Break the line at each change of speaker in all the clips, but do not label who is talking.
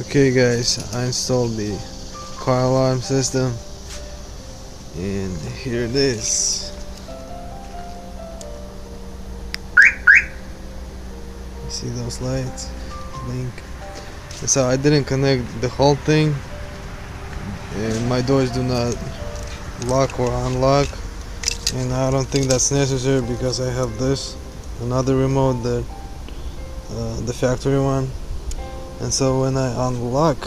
Okay guys, I installed the car alarm system and here it is. You see those lights blink? So I didn't connect the whole thing and my doors do not lock or unlock, and I don't think that's necessary because I have this another remote, the factory one, and so when I unlock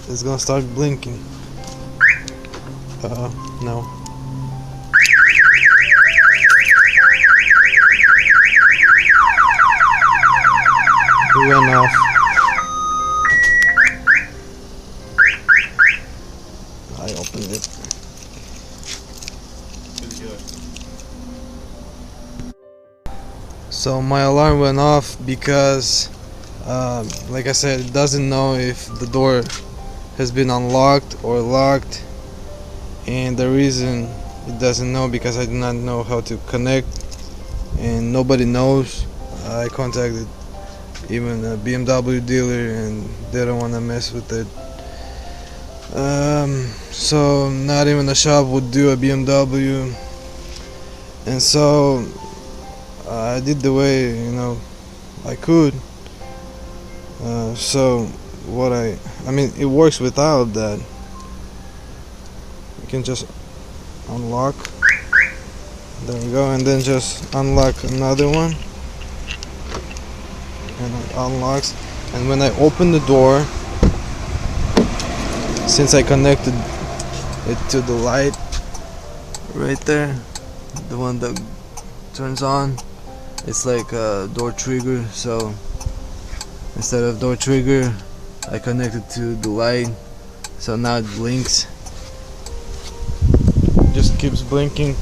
it's gonna start blinking. No. It went off. I opened it. So my alarm went off because like I said, it doesn't know if the door has been unlocked or locked, and the reason it doesn't know because I do not know how to connect and nobody knows. I contacted even a BMW dealer and they don't want to mess with it. So not even a shop would do a BMW, and so I did the way I could. So what I mean, it works without that. You can just unlock, there we go, and then just unlock another one, and it unlocks. And when I open the door, since I connected it to the light right there, the one that turns on, it's like a door trigger. So instead of door trigger, I connected to the light, so now it blinks. It just keeps blinking.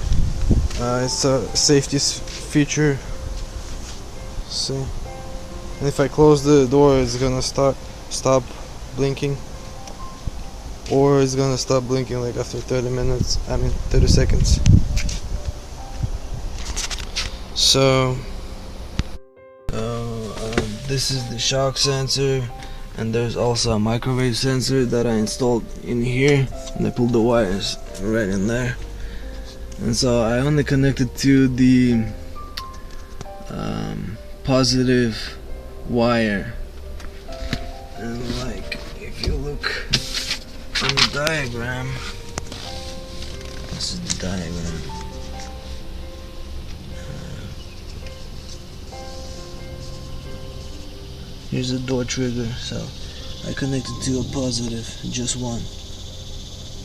It's a safety feature. See, and if I close the door, it's gonna stop blinking, or it's gonna stop blinking like after 30 seconds. So this is the shock sensor, and there's also a microwave sensor that I installed in here, and I pulled the wires right in there. And so I only connected to the positive wire, and like if you look on the diagram, this is the diagram. Here's the door trigger, so I connected to a positive, just one,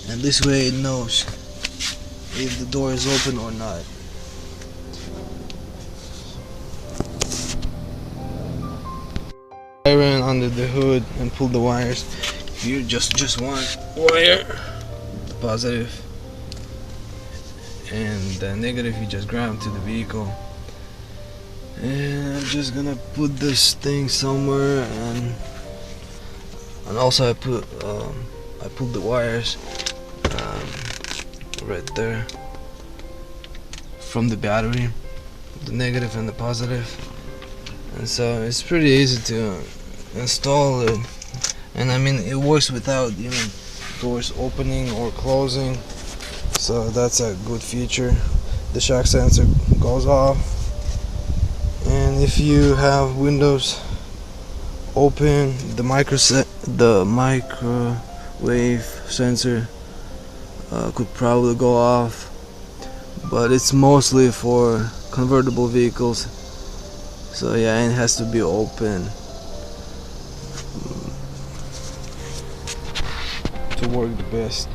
and this way it knows if the door is open or not. I ran under the hood and pulled the wires. Here, just one wire, the positive, and the negative you just ground to the vehicle. And I'm just gonna put this thing somewhere, and also I pulled the wires right there from the battery, the negative and the positive, and so it's pretty easy to install it. And I mean, it works without even doors opening or closing, so that's a good feature. The shock sensor goes off, and if you have windows open, the microwave sensor could probably go off, but it's mostly for convertible vehicles, so yeah, it has to be open to work the best.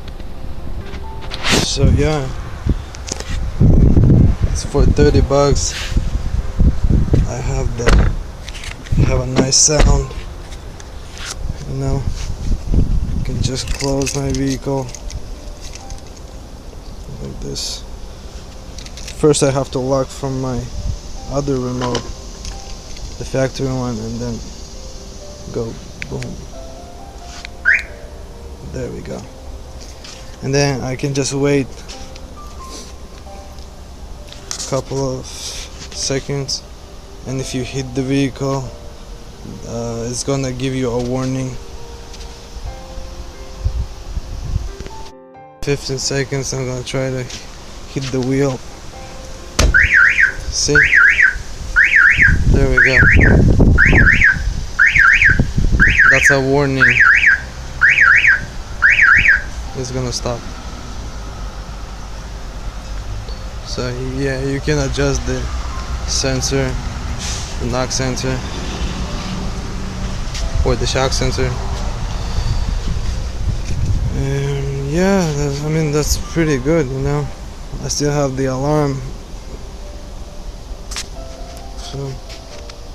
So yeah, it's for 30 bucks. I have a nice sound, I can just close my vehicle like this. First I have to lock from my other remote, the factory one, and then go boom. There we go. And then I can just wait a couple of seconds, and if you hit the vehicle it's gonna give you a warning. 15 seconds. I'm gonna try to hit the wheel. See? There we go. That's a warning. It's gonna stop. So yeah, you can adjust the sensor, the knock sensor, or the shock sensor. And yeah, I mean, that's pretty good, you know. I still have the alarm. So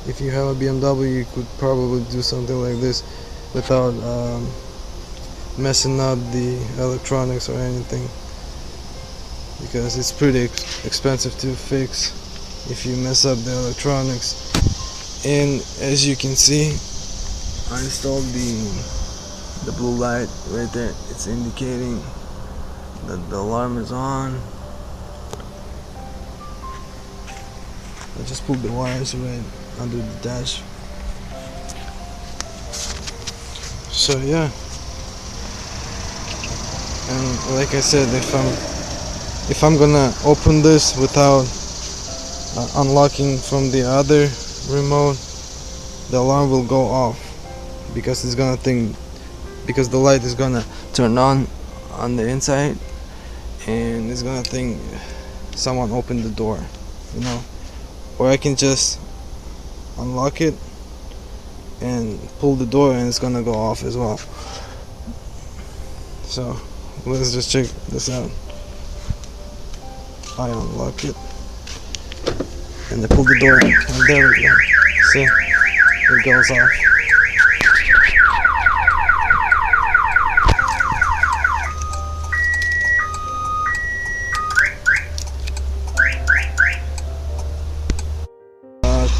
if you have a BMW, you could probably do something like this without messing up the electronics or anything, because it's pretty expensive to fix if you mess up the electronics. And as you can see, I installed the blue light right there. It's indicating that the alarm is on. I just pulled the wires right under the dash. So yeah, and like I said, if I'm gonna open this without unlocking from the other remote, the alarm will go off, because it's gonna think, because the light is gonna turn on the inside, and it's gonna think someone opened the door, you know. Or I can just unlock it and pull the door, and it's gonna go off as well. So let's just check this out. I unlock it and I pull the door, and there we go. See, it goes off.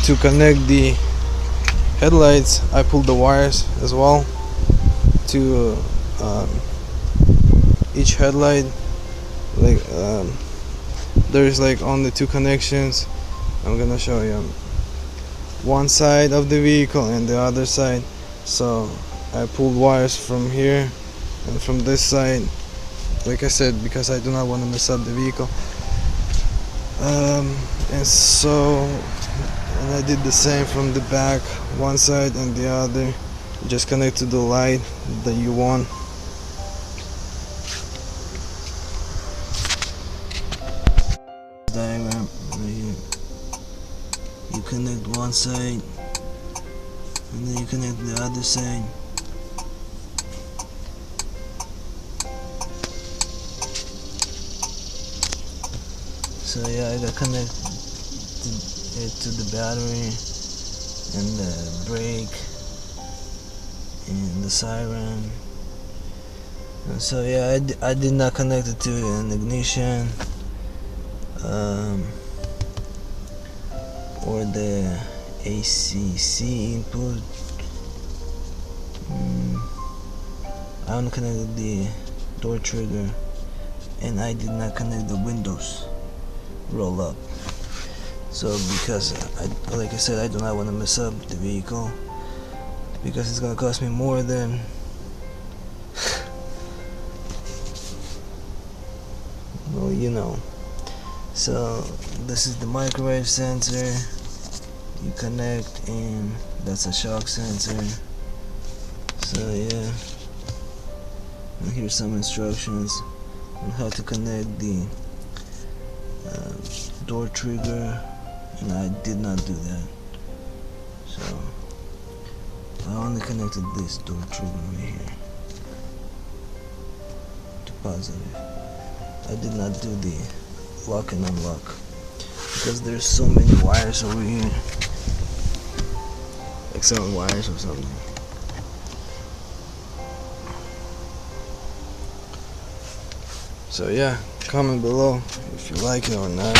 To connect the headlights, I pulled the wires as well to each headlight. Like there's like only two connections. I'm gonna show you one side of the vehicle and the other side. So I pulled wires from here and from this side, like I said, because I do not want to mess up the vehicle. And so I did the same from the back, one side and the other. Just connect to the light that you want. Diagram right here. You connect one side and then you connect the other side. So yeah, I got connected it to the battery and the brake and the siren. And so yeah, I did not connect it to an ignition or the ACC input. I only connected the door trigger, and I did not connect the windows roll up. So because like I said, I do not want to mess up the vehicle, because it's gonna cost me more than well, you know. So this is the microwave sensor. You connect, and that's a shock sensor. So yeah, and here's some instructions on how to connect the door trigger, and I did not do that. So I only connected this door trigger right here to positive. I did not do the lock and unlock because there's so many wires over here, like 7 wires or something. So yeah, comment below if you like it or not.